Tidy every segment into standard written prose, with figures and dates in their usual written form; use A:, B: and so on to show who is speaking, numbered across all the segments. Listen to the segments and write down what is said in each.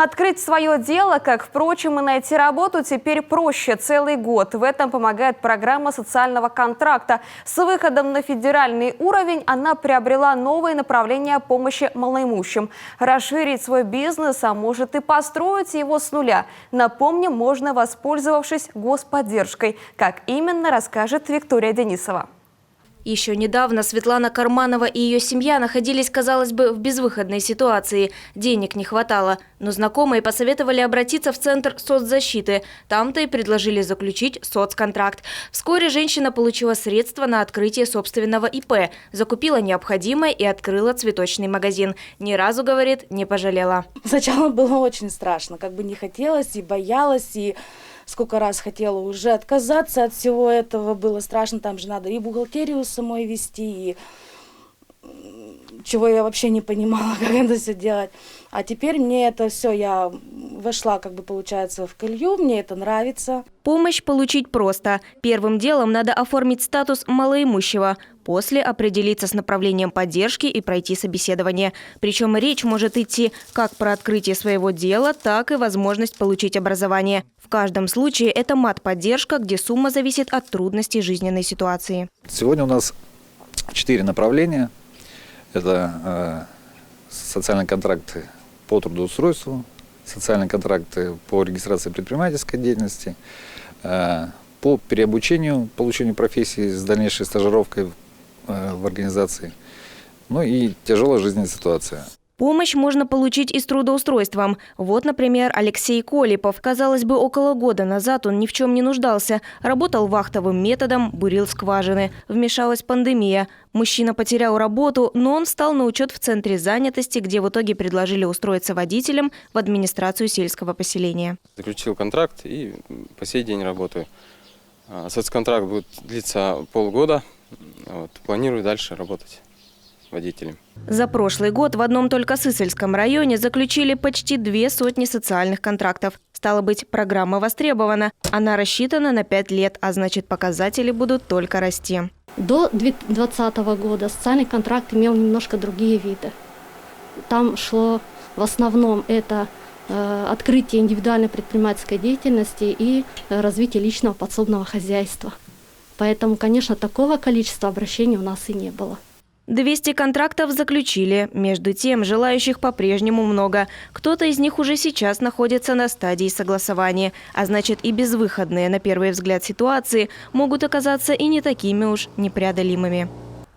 A: Открыть свое дело, как, впрочем, и найти работу теперь проще целый год. В этом помогает программа социального контракта. С выходом на федеральный уровень она приобрела новые направления помощи малоимущим. Расширить свой бизнес, а может и построить его с нуля. Напомним, можно, воспользовавшись господдержкой. Как именно, расскажет Виктория Денисова.
B: Еще недавно Светлана Карманова и ее семья находились, казалось бы, в безвыходной ситуации. Денег не хватало. Но знакомые посоветовали обратиться в Центр соцзащиты. Там-то и предложили заключить соцконтракт. Вскоре женщина получила средства на открытие собственного ИП, закупила необходимое и открыла цветочный магазин. Ни разу, говорит, не пожалела.
C: Сначала было очень страшно, как бы не хотелось и боялась, и сколько раз хотела уже отказаться от всего этого, было страшно, там же надо и бухгалтерию самой вести, и чего я вообще не понимала, как это все делать. А теперь мне это все, я вошла, как бы получается, в колею, мне это нравится.
B: Помощь получить просто. Первым делом надо оформить статус малоимущего. После определиться с направлением поддержки и пройти собеседование. Причем речь может идти как про открытие своего дела, так и возможность получить образование. В каждом случае это мат-поддержка, где сумма зависит от трудностей жизненной ситуации.
D: Сегодня у нас 4 направления. Это социальные контракты по трудоустройству, социальные контракты по регистрации предпринимательской деятельности, по переобучению, получению профессии с дальнейшей стажировкой в организации, ну и тяжелая жизненная ситуация.
B: Помощь можно получить и с трудоустройством. Вот, например, Алексей Колипов. Казалось бы, около года назад он ни в чем не нуждался. Работал вахтовым методом, бурил скважины. Вмешалась пандемия. Мужчина потерял работу, но он встал на учет в Центре занятости, где в итоге предложили устроиться водителем в администрацию сельского поселения.
E: Заключил контракт и по сей день работаю. Соцконтракт будет длиться полгода. Планирую дальше работать водителем.
B: За прошлый год в одном только Сысольском районе заключили почти 200 социальных контрактов. Стало быть, программа востребована. Она рассчитана на 5 лет, а значит, показатели будут только расти.
F: До 2020 года социальный контракт имел немножко другие виды. Там шло в основном это открытие индивидуальной предпринимательской деятельности и развитие личного подсобного хозяйства. Поэтому, конечно, такого количества обращений у нас и не было.
B: 200 контрактов заключили. Между тем, желающих по-прежнему много. Кто-то из них уже сейчас находится на стадии согласования. А значит, и безвыходные, на первый взгляд, ситуации могут оказаться и не такими уж непреодолимыми.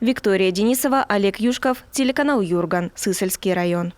B: Виктория Денисова, Олег Юшков, телеканал Юрган, Сысольский район.